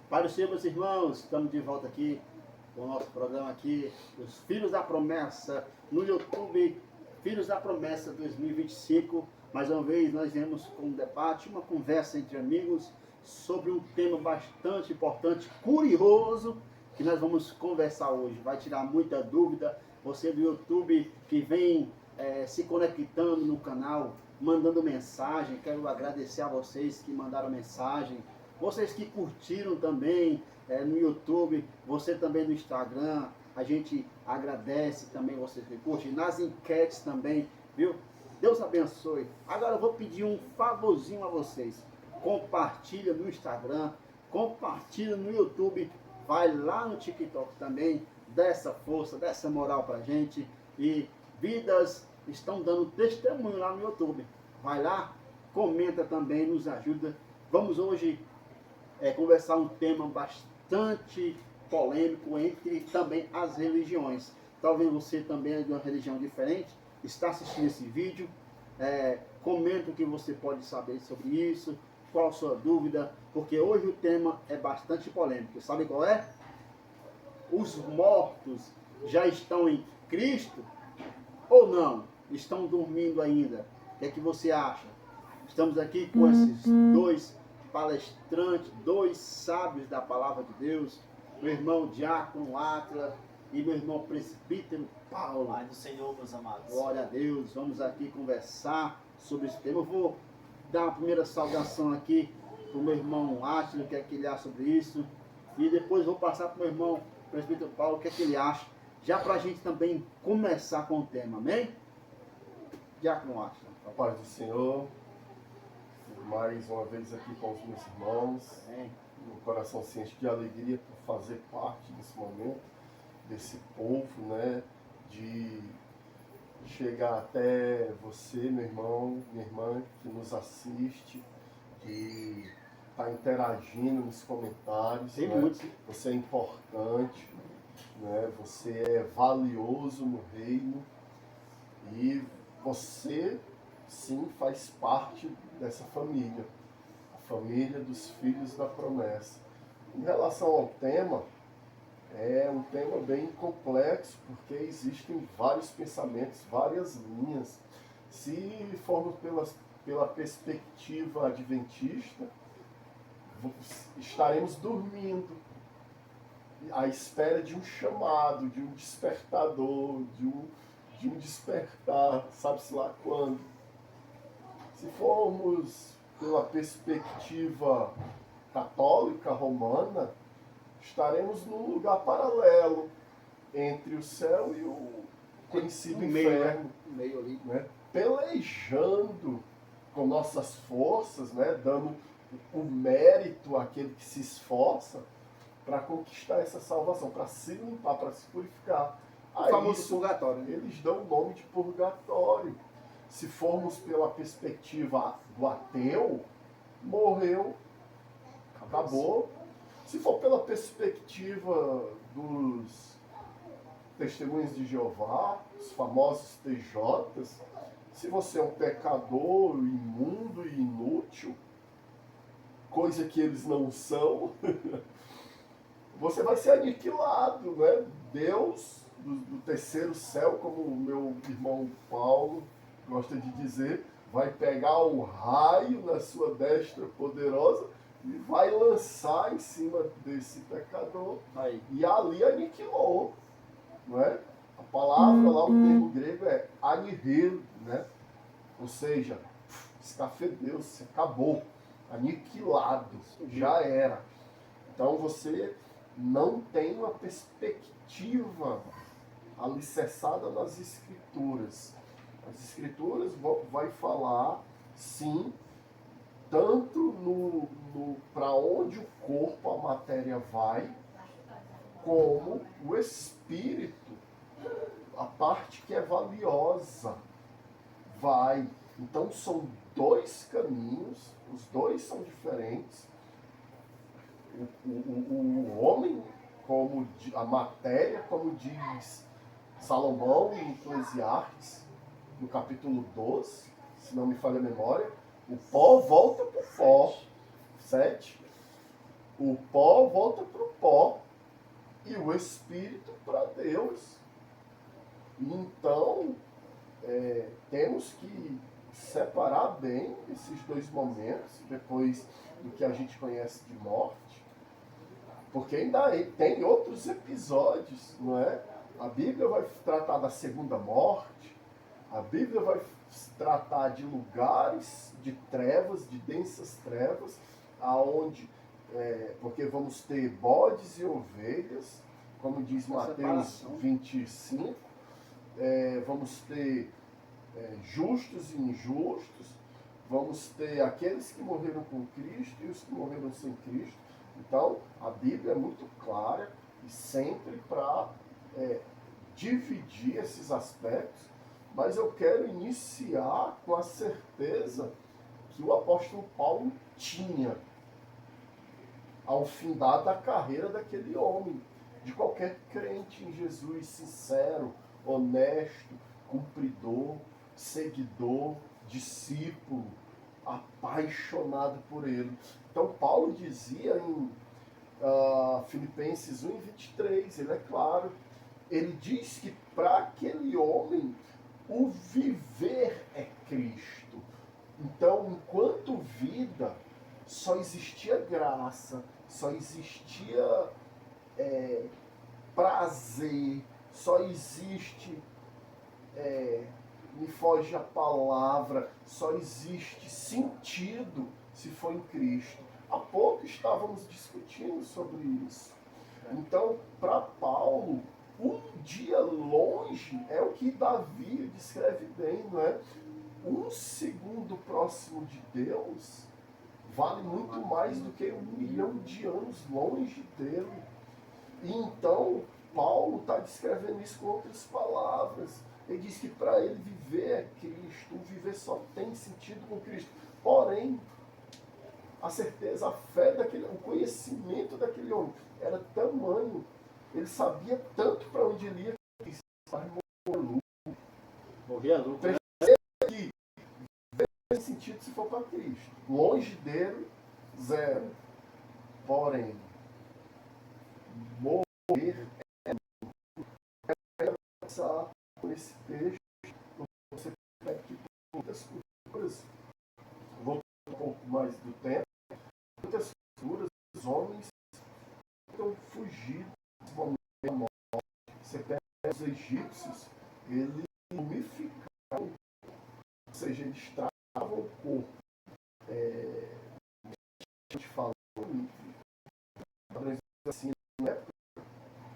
Para os Senhor, meus irmãos, estamos de volta aqui com o nosso programa aqui, os Filhos da Promessa, no YouTube, Filhos da Promessa 2025. Mais uma vez, nós viemos com um debate, uma conversa entre amigos sobre um tema bastante importante, curioso, que nós vamos conversar hoje. Vai tirar muita dúvida. Você do YouTube que vem se conectando no canal, mandando mensagem, quero agradecer a vocês que mandaram mensagem. Vocês que curtiram também no YouTube, você também no Instagram, a gente agradece também vocês que curtem, nas enquetes também, viu? Deus abençoe. Agora eu vou pedir um favorzinho a vocês. Compartilha no Instagram, compartilha no YouTube, vai lá no TikTok também, dá essa força, dá essa moral pra gente. E vidas estão dando testemunho lá no YouTube. Vai lá, comenta também, nos ajuda. Vamos hoje conversar um tema bastante polêmico entre também as religiões. Talvez você também é de uma religião diferente, está assistindo esse vídeo, comenta o que você pode saber sobre isso, qual a sua dúvida, porque hoje o tema é bastante polêmico. Sabe qual é? Os mortos já estão em Cristo ou não? Estão dormindo ainda? O que é que você acha? Estamos aqui com esses dois palestrantes, dois sábios da palavra de Deus, meu irmão Diácono Átila e meu irmão presbítero Paulo. Pai do Senhor, meus amados. Glória a Deus, vamos aqui conversar sobre esse tema. Eu vou dar uma primeira saudação aqui para o meu irmão Átila, o que é que ele acha sobre isso, e depois vou passar para o meu irmão presbítero Paulo, o que é que ele acha, já para a gente também começar com o tema, amém? Diácono Átila. A paz do Senhor, mais uma vez aqui com os meus irmãos, um coração ciente de alegria por fazer parte desse momento, desse povo, né, de chegar até você, meu irmão, minha irmã, que nos assiste, que está interagindo nos comentários, Tem né? muitos. Você é importante, né? Você é valioso no reino e você sim faz parte dessa família, a família dos filhos da promessa. Em relação ao tema, é um tema bem complexo, porque existem vários pensamentos, várias linhas. Se formos pela perspectiva adventista, estaremos dormindo, à espera de um chamado, de um despertador, de um despertar, sabe-se lá quando. Se formos pela perspectiva católica romana, estaremos num lugar paralelo entre o céu e o conhecido inferno, meio ali, né? Pelejando com nossas forças, né? Dando o mérito àquele que se esforça para conquistar essa salvação, para se limpar, para se purificar. o famoso purgatório, né? Eles dão o nome de purgatório. Se formos pela perspectiva do ateu, morreu, acabou. Se for pela perspectiva dos testemunhos de Jeová, os famosos TJs, se você é um pecador imundo e inútil, coisa que eles não são, você vai ser aniquilado, né? Deus do terceiro céu, como o meu irmão Paulo gosta de dizer, vai pegar o raio na sua destra poderosa e vai lançar em cima desse pecador. Aí. E ali aniquilou, não é? A palavra lá, o termo grego é anihil, né? Ou seja, escafedeu-se, acabou, aniquilado, já era. Então você não tem uma perspectiva alicerçada nas Escrituras. As Escrituras vai falar, sim, tanto no para onde o corpo, a matéria vai, como o espírito, a parte que é valiosa, vai. Então são dois caminhos, os dois são diferentes. O homem, como a matéria, como diz Salomão em Eclesiastes, no capítulo 12, se não me falha a memória, o pó volta para o pó. 7. O pó volta para o pó e o espírito para Deus. Então, temos que separar bem esses dois momentos, depois do que a gente conhece de morte, porque ainda tem outros episódios, não é? A Bíblia vai tratar da segunda morte, a Bíblia vai tratar de lugares de trevas, de densas trevas, aonde, porque vamos ter bodes e ovelhas, como diz Mateus 25, vamos ter justos e injustos, vamos ter aqueles que morreram com Cristo e os que morreram sem Cristo. Então, a Bíblia é muito clara e sempre para dividir esses aspectos, mas eu quero iniciar com a certeza que o apóstolo Paulo tinha ao findar da carreira daquele homem, de qualquer crente em Jesus, sincero, honesto, cumpridor, seguidor, discípulo, apaixonado por ele. Então Paulo dizia em Filipenses 1:23, ele é claro, ele diz que para aquele homem o viver é Cristo. Então, enquanto vida, só existia graça, só existia prazer, só existe, me foge a palavra, só existe sentido se for em Cristo. Há pouco estávamos discutindo sobre isso. Então, para Paulo, um dia longe é o que Davi descreve bem, não é? Um segundo próximo de Deus vale muito mais do que 1.000.000 de anos longe dele. E então, Paulo está descrevendo isso com outras palavras. Ele diz que para ele viver é Cristo, o viver só tem sentido com Cristo. Porém, a certeza, a fé o conhecimento daquele homem era tamanho, ele sabia tanto para onde ele ia, que ele morria lucro, né? que tem sentido se for para Cristo. Longe dele, zero. Porém, morrer pensar por esse texto, você percebe que muitas culturas, vou um pouco mais do tempo, muitas culturas, os homens tentam fugir desse momento da morte. Você pega os egípcios, eles mumificavam, ou seja, eles tratavam o corpo. A gente falou assim, né,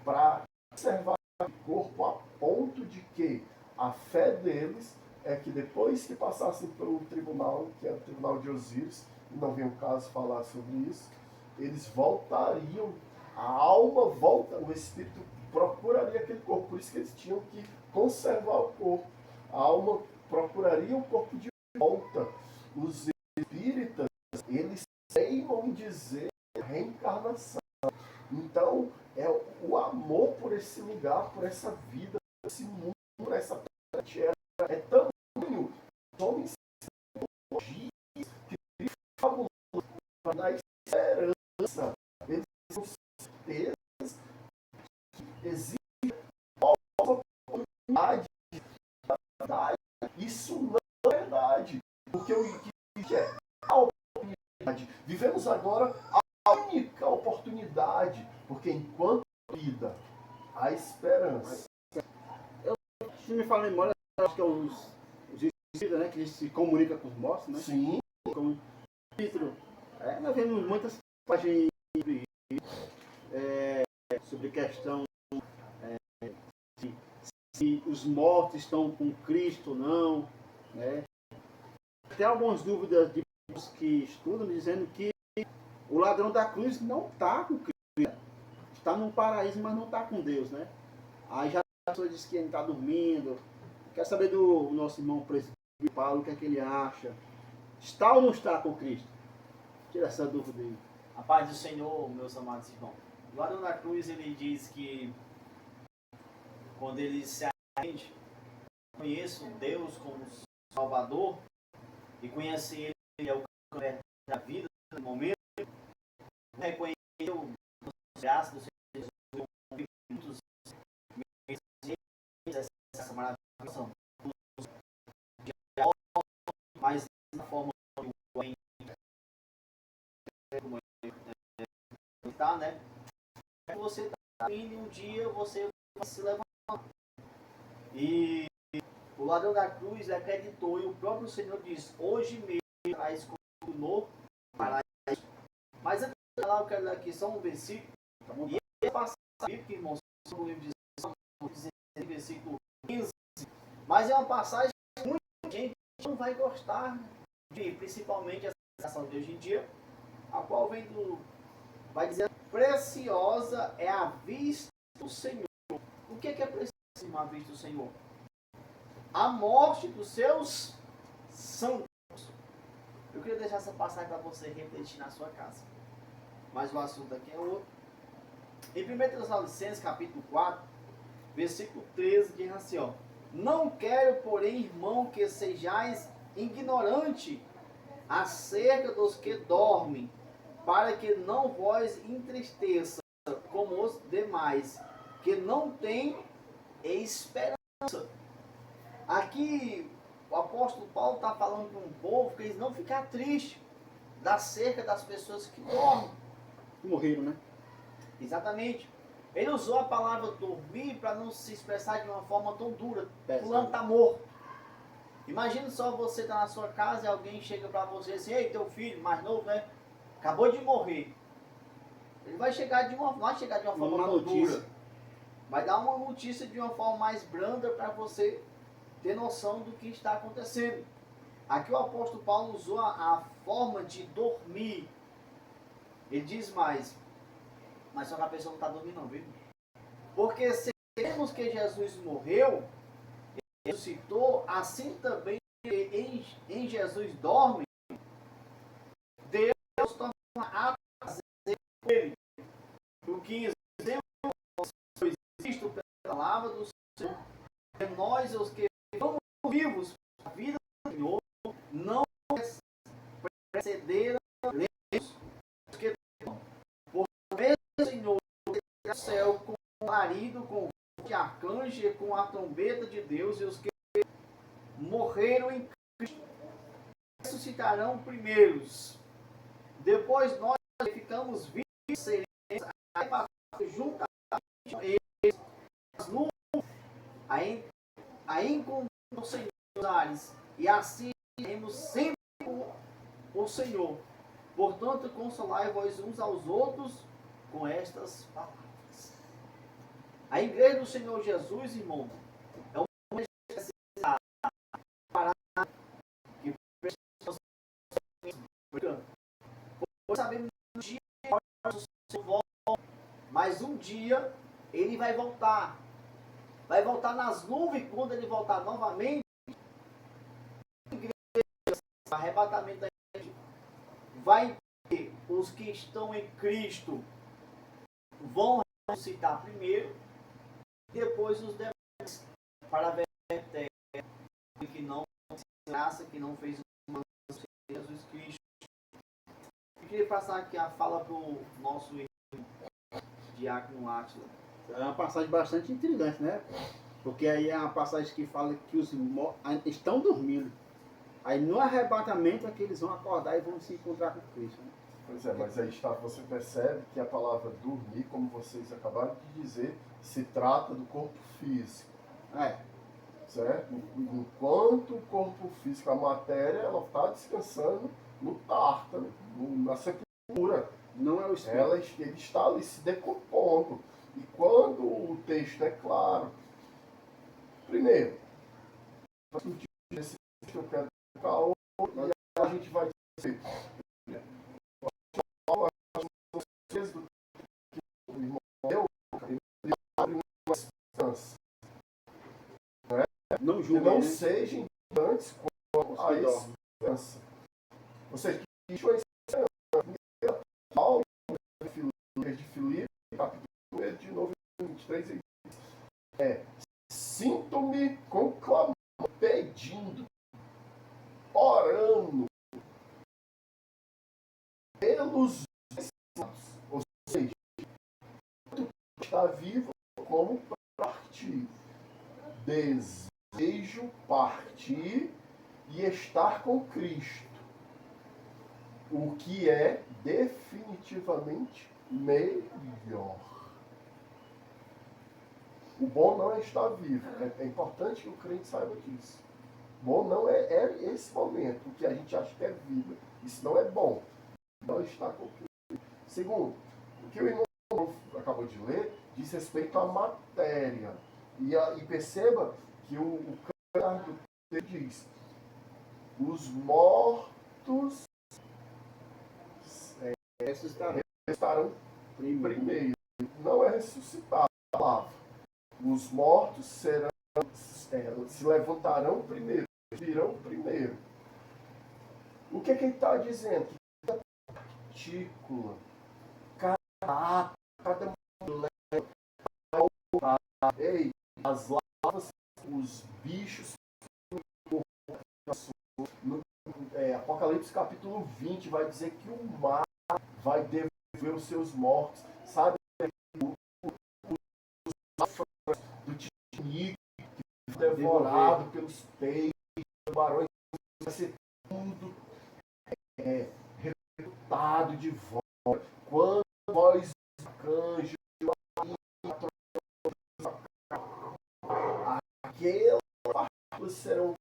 para conservar o corpo a ponto de que a fé deles é que depois que passassem pelo tribunal, que é o tribunal de Osíris, não vem o caso falar sobre isso, eles voltariam, a alma volta, o espírito procuraria aquele corpo, por isso que eles tinham que conservar o corpo. A alma procuraria o corpo de volta. Os espíritas, eles teimam em dizer reencarnação. Então, o amor por esse lugar, por essa vida, por esse mundo, por essa terra, é tamanho. Os homens que falam da esperança, eles têm certeza que existe uma oportunidade. Isso não é verdade. Porque o que é a oportunidade? Vivemos agora a única oportunidade, porque enquanto vida, há esperança. Se me fala em memória, acho que é os espíritos, né, que se comunicam com os mortos, né? Sim. Como espírito. Nós vemos muitas páginas sobre questão se os mortos estão com Cristo ou não, né? Tem algumas dúvidas de pessoas que estudam dizendo que o ladrão da cruz não está com Cristo, está no paraíso, mas não está com Deus, né? Aí já a pessoa diz que ele está dormindo. Quer saber do nosso irmão presbítero Paulo, o que é que ele acha? Está ou não está com Cristo? Tira essa dúvida aí. A paz do Senhor, meus amados irmãos. O ladrão da cruz, ele diz que quando ele se arrepende, conheço Deus como Salvador e conhecer ele é o caminho da vida no momento, reconhecer graças do Senhor Jesus, muitos essa maravilhosa, mas na forma tá, né? Você tá indo e um dia você vai se levantar. E o ladrão da cruz acreditou e o próprio Senhor diz: hoje mesmo traz comigo no paraíso. Mas antes de falar, eu quero ler aqui só um versículo. E eu passo a Bíblia, irmãos, no livro de Salmos, versículo 15. Mas é uma passagem que muita gente não vai gostar de, principalmente a situação de hoje em dia, a qual vem do. Vai dizer: preciosa é a vista do Senhor. O que é preciosa a vista do Senhor? A morte dos seus santos. Eu queria deixar essa passagem para você refletir na sua casa. Mas o assunto aqui é outro. Em 1 Tessalonicenses, capítulo 4, versículo 13, diz assim, ó: não quero, porém, irmão, que sejais ignorante acerca dos que dormem, para que não vos entristeça como os demais, que não têm esperança. Aqui o apóstolo Paulo está falando para um povo que eles não ficar tristes acerca das pessoas que dormem. Morreram, né? Exatamente. Ele usou a palavra dormir para não se expressar de uma forma tão dura. Fulano está morto. Imagina só você estar na sua casa e alguém chega para você assim: ei, teu filho mais novo, né? Acabou de morrer. Ele vai chegar de uma, não vai chegar de uma forma tão dura. Vai dar uma notícia de uma forma mais branda para você ter noção do que está acontecendo. Aqui o apóstolo Paulo usou a forma de dormir. Ele diz mais, mas só que a pessoa não está dormindo não, viu? Porque se sabemos que Jesus morreu, ressuscitou, assim também em Jesus dorme, Deus torna a trazer ele. O que existe pela palavra do Senhor, é nós os que estamos vivos, a vida do Senhor, não precederam os que por meio do Senhor do céu, com o marido, com o arcanjo, com a trombeta de Deus, e os que morreram em Cristo ressuscitarão primeiros. Depois nós ficamos vivos, seremos juntamente com eles nas nuvens, a encontrar o Senhor nos ares, e assim seremos sempre com o Senhor. Portanto, consolai-vos uns aos outros com estas palavras. A igreja do Senhor Jesus, irmão, é uma igreja para que pessoas sabemos que um dia o Senhor volta, mas um dia ele vai voltar. Vai voltar nas nuvens. Quando ele voltar novamente, a igreja, o arrebatamento da igreja, vai ter os que estão em Cristo vão ressuscitar primeiro, depois os demais para a vida eterna, que não graça, que não fez uma Jesus Cristo. Eu queria passar aqui a fala para o nosso irmão Diácono Átila. É uma passagem bastante intrigante, né? Porque aí é uma passagem que fala que os estão dormindo. Aí no arrebatamento é que eles vão acordar e vão se encontrar com Cristo. Né? Pois é, mas aí está, você percebe que a palavra dormir, como vocês acabaram de dizer, se trata do corpo físico. É. Certo? Enquanto o corpo físico, a matéria, ela está descansando no tártaro, na sepultura. Não é o espírito. Ele está ali se decompondo. E quando o texto é claro, primeiro, esse texto eu quero colocar outro, e a gente vai dizer, o irmão deu, ele abre uma esperança. Não julgue, que não né? sejam antes com a esperança. Ou seja, que isso é esperança. Paulo, de Filipe, capítulo 1, de novo, 23, ele diz, sinto-me conclamando, pedindo, orando pelos santos. Ou seja, está vivo como partir. Desejo partir e estar com Cristo, o que é definitivamente melhor. O bom não é estar vivo. É importante que o crente saiba disso. Bom não é esse momento, o que a gente acha que é vida. Isso não é bom. Não está com Cristo. Segundo, o que o irmão acabou de ler diz respeito à matéria. E perceba que o canto diz: os mortos ressuscitarão primeiro. Não é ressuscitar a palavra. Os mortos se levantarão primeiro, virão primeiro. O que ele está dizendo? Que cada partícula, cada átomo, cada molécula, as larvas, os bichos, Apocalipse capítulo 20 vai dizer que o mar vai devolver os seus mortos. Sabe? Do Titanic, que foi devorado pelos peixes, tubarões, vai ser tudo recrutado de volta. Quando nós arcanjos, aquelas partículas serão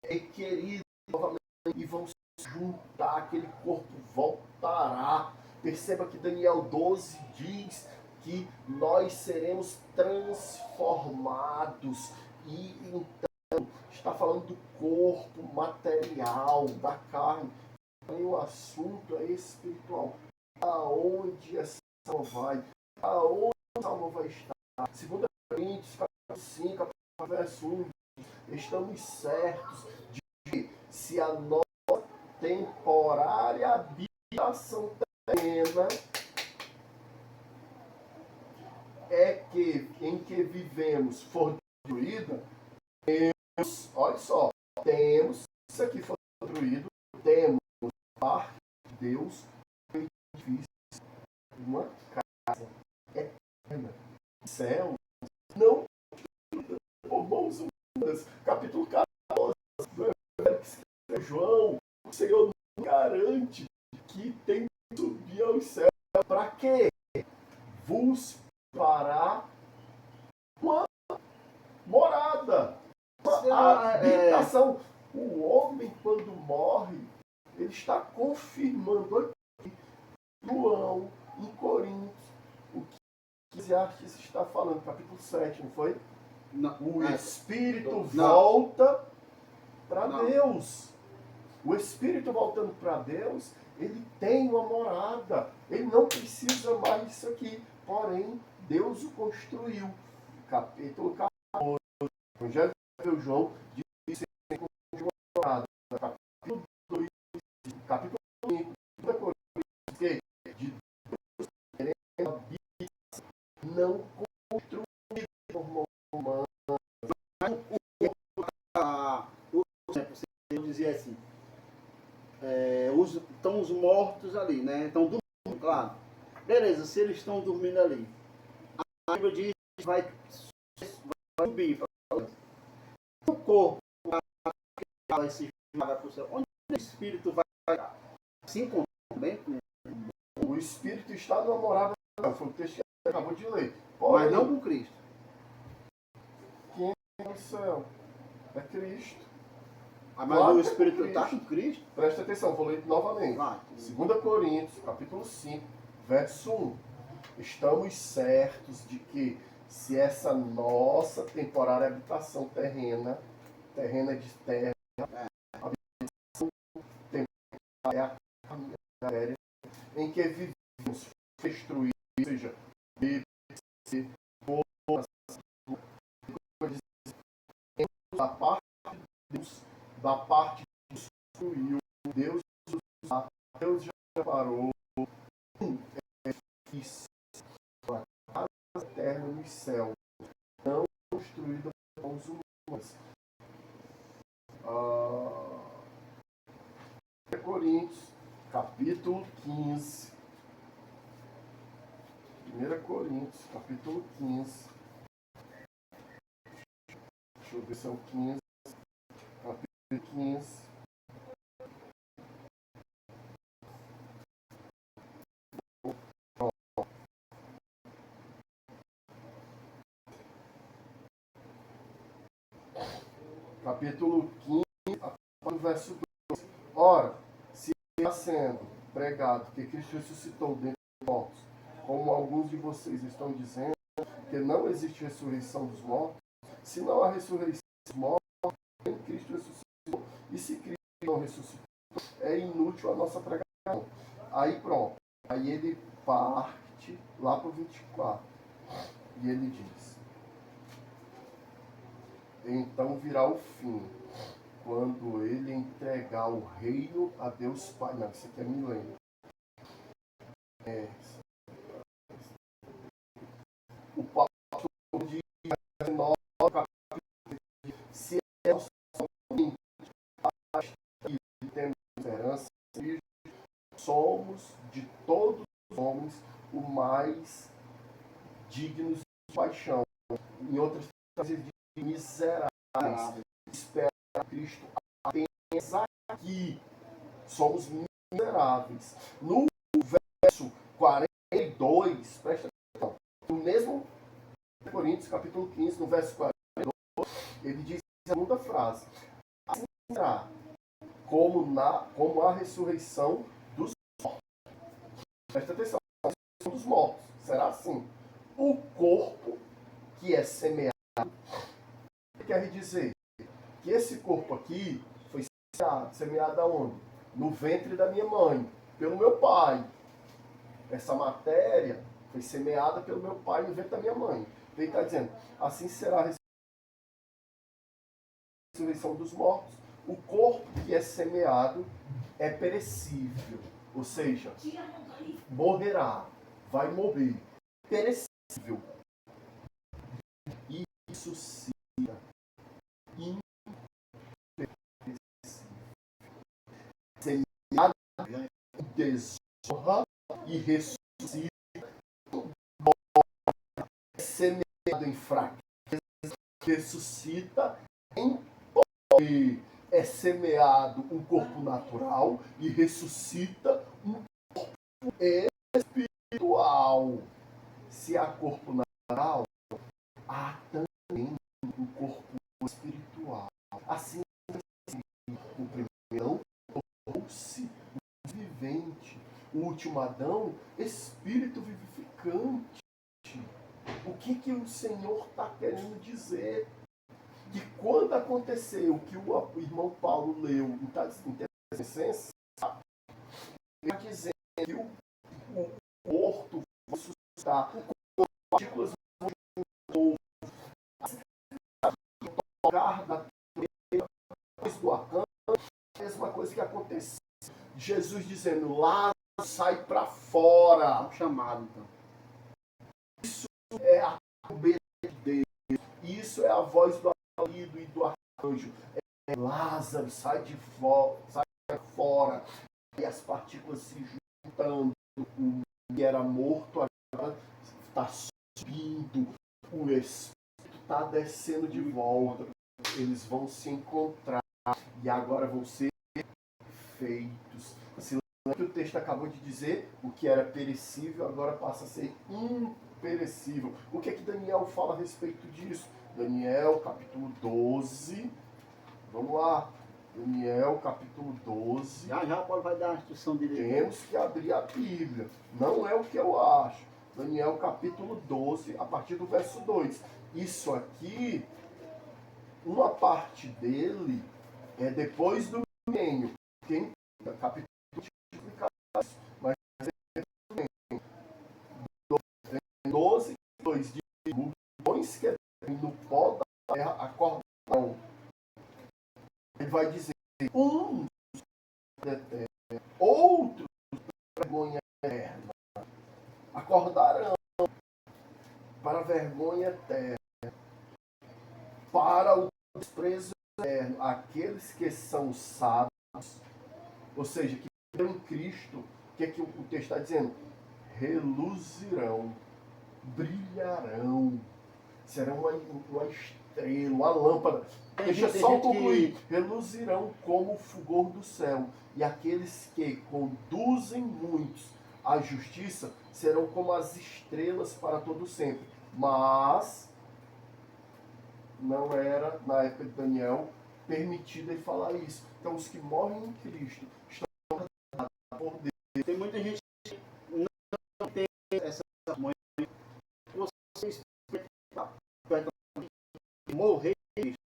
requeridas novamente e vão se juntar, aquele corpo voltará. Perceba que Daniel 12 diz que nós seremos transformados. E então está falando do corpo material, da carne. E o assunto é espiritual. Aonde essa alma vai? Aonde essa alma vai estar? 2 Coríntios, capítulo 5, verso 1. Estamos certos de que se a nossa temporária habitação terrena em que vivemos for destruída, olha só, temos, isso aqui for destruído, temos parte de Deus, um edifício, uma casa eterna, céu, não por mãos humanas. Capítulo 14, João, o Senhor garante que tem que subir aos céus. Para quê? Vos preparar uma morada, uma habitação. O homem, quando morre, ele está confirmando aqui, João, em Coríntios, o que Eclesiastes está falando, capítulo 7, não foi? Não, o Espírito volta para Deus. O Espírito voltando para Deus, ele tem uma morada. Ele não precisa mais disso aqui. Porém, Deus o construiu. Capítulo 14, Evangelho de João, diz que uma morada. Capítulo 2, capítulo 5, que de Deus querendo habitação, não construída por mão humana. Eu dizia assim, estão os mortos ali, né? Estão dormindo, claro. Beleza, se eles estão dormindo ali, a Bíblia diz que vai subir. O corpo vai se jogar para o céu. Onde o espírito vai ficar? Assim como também. O espírito está numa morada, foi o texto que acabou de ler. Mas não com Cristo. Quem é o céu? É Cristo. Mas claro, o Espírito está com Cristo? Presta atenção, vou ler novamente. 2 Coríntios, capítulo 5, verso 1. Estamos certos de que se essa nossa temporária habitação terrena de terra, habitação temporária é a em que vivemos destruir, ou seja, da parte de Deus, da parte de Deus construiu, Deus já preparou a casa eterna no céu, não construída por mãos humanas. Coríntios, capítulo 15, 1 Coríntios, capítulo 15. Deixa eu ver se é o 15. Capítulo 15. Capítulo 15, verso 2. Ora, se está sendo pregado que Cristo ressuscitou dentre os mortos, como alguns de vocês estão dizendo, que não existe ressurreição dos mortos, se não há ressurreição dos mortos, nem Cristo ressuscitou, e se Cristo não ressuscitou, é inútil a nossa pregação. Aí pronto. Aí ele parte lá para o 24. E ele diz: então virá o fim, quando ele entregar o reino a Deus Pai. Não, isso aqui é milênio. O pastor diz se é somente e temos esperança, somos de todos os homens o mais dignos de paixão. Em outras frases, de miseráveis. Espera Cristo apenas aqui. Somos miseráveis. No verso 42, presta atenção, no mesmo Coríntios, capítulo 15, no verso 42, ele diz a segunda frase: assim será como a ressurreição dos mortos. Presta atenção, a ressurreição dos mortos será assim. O corpo que é semeado, quer dizer que esse corpo aqui foi semeado aonde? No ventre da minha mãe, pelo meu pai. Essa matéria foi semeada pelo meu pai no ventre da minha mãe. Ele está dizendo, assim será a ressurreição dos mortos. O corpo que é semeado é perecível, ou seja, morrerá, vai morrer. Perecível. E ressuscita. Semeado em desonra e ressuscita. Semeado em fraqueza, ressuscita em poder. É semeado um corpo natural e ressuscita um corpo espiritual. Se há corpo natural, há também um corpo espiritual. Assim, o primeiro tornou-se vivente. O último Adão, espírito vivificante. O que o Senhor está querendo dizer? Que quando aconteceu o que o irmão Paulo leu em Tessalonicenses, ele está dizendo que o morto vai ressuscitar, as partículas vão tocar da terra, depois do arcanjo, a mesma coisa que aconteceu. Jesus dizendo, Lázaro, sai para fora. Chamado, então. Isso é a cabeça de Deus. Isso é a voz do marido e do arcanjo. É Lázaro, sai de fora. E as partículas se juntando. O que era morto agora está subindo. O Espírito está descendo de volta. Eles vão se encontrar. E agora vão ser feitos. Se lembra que o texto acabou de dizer, o que era perecível agora passa a ser imperecível. O que é que Daniel fala a respeito disso? Daniel, capítulo 12. Vamos lá. Daniel, capítulo 12. Já o Paulo vai dar a instrução direita. Temos que abrir a Bíblia. Não é o que eu acho. Daniel, capítulo 12, a partir do verso 2. Isso aqui, uma parte dele é depois do milênio. Quem capítulo de explicar isso, mas 12, 2 de bons que no pó da terra acordarão. Ele vai dizer, uns outros vergonha eterna acordarão para a vergonha eterna, para o desprezo eterno, aqueles que são sábios, ou seja, que em Cristo, o que é que o texto está dizendo? Reluzirão. brilharão. Serão uma estrela, uma lâmpada. Deixa só concluir. Reluzirão como o fulgor do céu. E aqueles que conduzem muitos à justiça serão como as estrelas para todo sempre. Mas não era, na época de Daniel, permitido ele falar isso. Então, os que morrem em Cristo estão por Deus. Tem muita gente que não tem essa manhã. Você morrer em Cristo.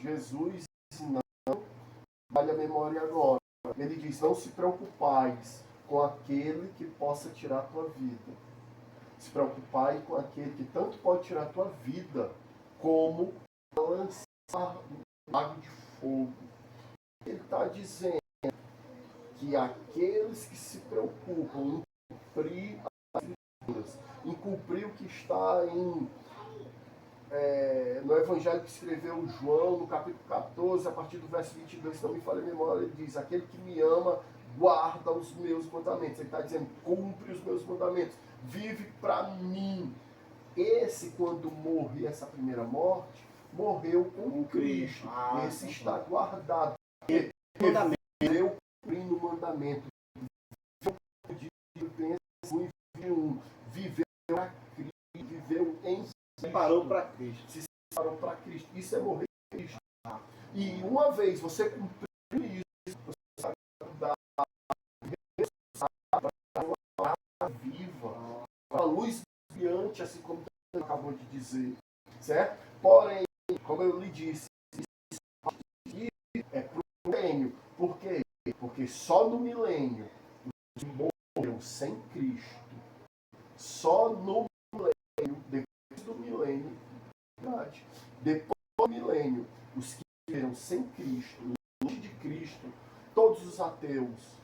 Jesus ensinando, vale a memória agora. Ele diz, não se preocupais com aquele que possa tirar a tua vida. Se preocupai com aquele que tanto pode tirar a tua vida, como lançar um lago de fogo. Ele está dizendo que aqueles que se preocupam em cumprir as escrituras, em cumprir o que está no Evangelho que escreveu João, no capítulo 14, a partir do verso 22, se não me falha a memória, ele diz, aquele que me ama, guarda os meus mandamentos. Ele está dizendo, cumpre os meus mandamentos, vive para mim. Esse, quando morre essa primeira morte, morreu com Cristo. Esse está guardado. Viveu cumprindo o mandamento. Viveu para Cristo. Viveu em Cristo. Se separou para Cristo. Se separou para Cristo. Isso é morrer em Cristo. E uma vez você cumprir isso, você sabe da viva, a luz brilhante, assim como você acabou de dizer, certo? Porém, como eu lhe disse, isso é para o milênio. Por quê? Porque só no milênio os que morreram sem Cristo, só no milênio, depois do milênio, depois do milênio, os que morreram sem Cristo, longe de Cristo, todos os ateus,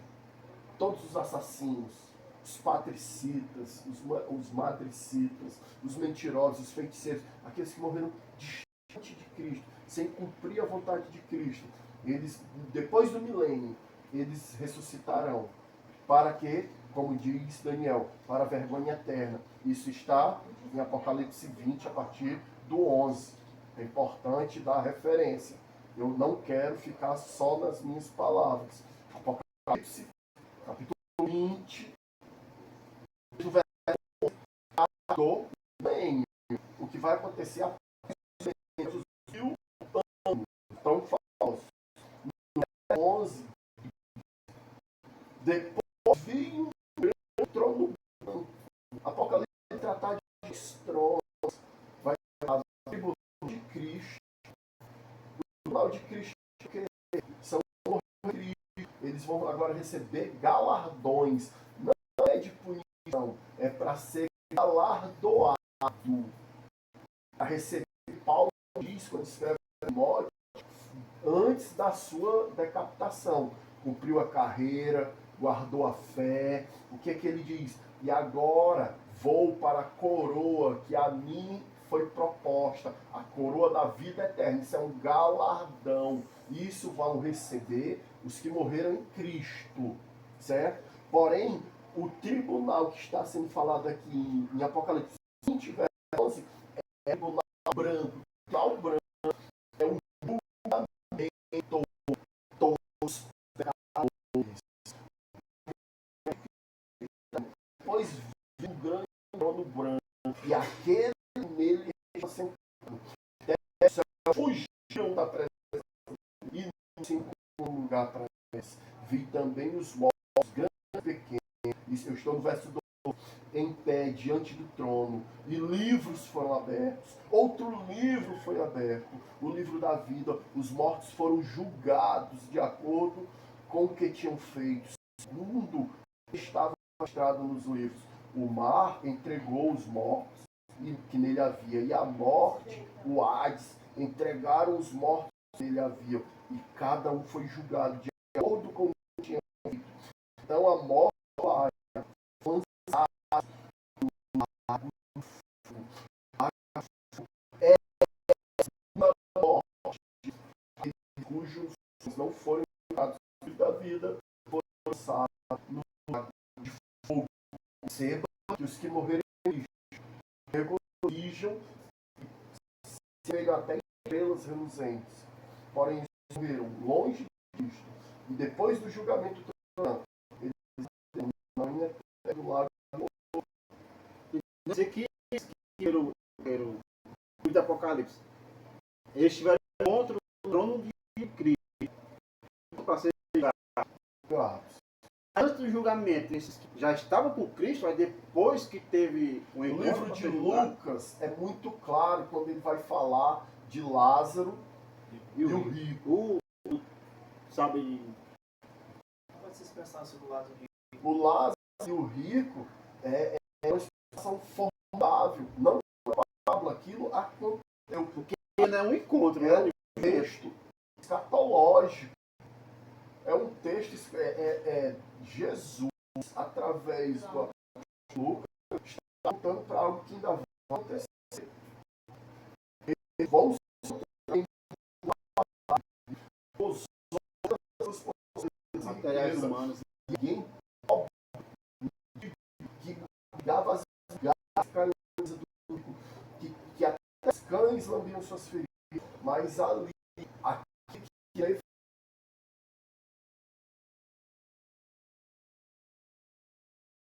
todos os assassinos, os patricitas, os matricitas, os mentirosos, os feiticeiros, aqueles que morreram distante de Cristo, sem cumprir a vontade de Cristo, eles, depois do milênio, eles ressuscitarão. Para que, como diz Daniel, para a vergonha eterna. Isso está em Apocalipse 20, a partir do 11. É importante dar referência. Eu não quero ficar só nas minhas palavras. Apocalipse, capítulo 20, do bem, o que vai acontecer após os 1000 anos tão falsos. No 11, depois vi um grande trono branco. Apocalipse vai tratar de tronos, vai tratar da tribulação de Cristo. O tribunal de Cristo, que são Cristo, eles vão agora receber galardões. Não é de punição, é para ser galardoado. A receber, Paulo diz, quando escreve Timóteo, antes da sua decapitação, cumpriu a carreira, guardou a fé. O que é que ele diz? E agora vou para a coroa que a mim foi proposta, a coroa da vida eterna. Isso é um galardão. Isso vão receber os que morreram em Cristo, certo? Porém, o tribunal que está sendo falado aqui em Apocalipse 20, verso 11, é o tribunal branco. O tribunal branco é um julgamento dos pecadores. Depois vi um grande trono branco, e aquele nele está sentado. Fugiram da presença e não se encontraram lugar para eles. Vi também os mortos, grandes e pequenos. Isso, eu estou no verso 2. Em pé diante do trono, e livros foram abertos. Outro livro foi aberto, o livro da vida. Os mortos foram julgados de acordo com o que tinham feito, segundo o que estava registrado nos livros. O mar entregou os mortos que nele havia, e a morte, o Hades, entregaram os mortos que nele haviam, e cada um foi julgado de acordo com o que tinha feito. Então a morte do Hades foi lançada no lago do fogo. É uma morte cujos não foram julgados da vida, foram lançados no lago de fogo. Perceba que os que morreram em Cristo regozijam e se até estrelas reluzentes. Porém, eles morreram longe de Cristo. E depois do julgamento triunfante, eles não ainda do lago de fogo. Dizer que o livro do Apocalipse, eles tiveram encontro no trono de Cristo para ser Julgados. antes do julgamento, esses que já estavam com Cristo, aí depois que teve o O encontro livro para de ser julgado, Lucas é muito claro quando ele vai falar de Lázaro e e o o rico, sabe, Como vocês pensaram sobre o lado de O Lázaro e o rico é uma expressão formável. Não é parábola, aquilo aconteceu. porque não é um encontro, É né? um texto escatológico. É um texto, Jesus, através do Lucas, está apontando para algo que ainda vai acontecer. Eles vão se os outros Materiais humanos. ninguém que dava as cães do que até os cães lambiam suas feridas, mas ali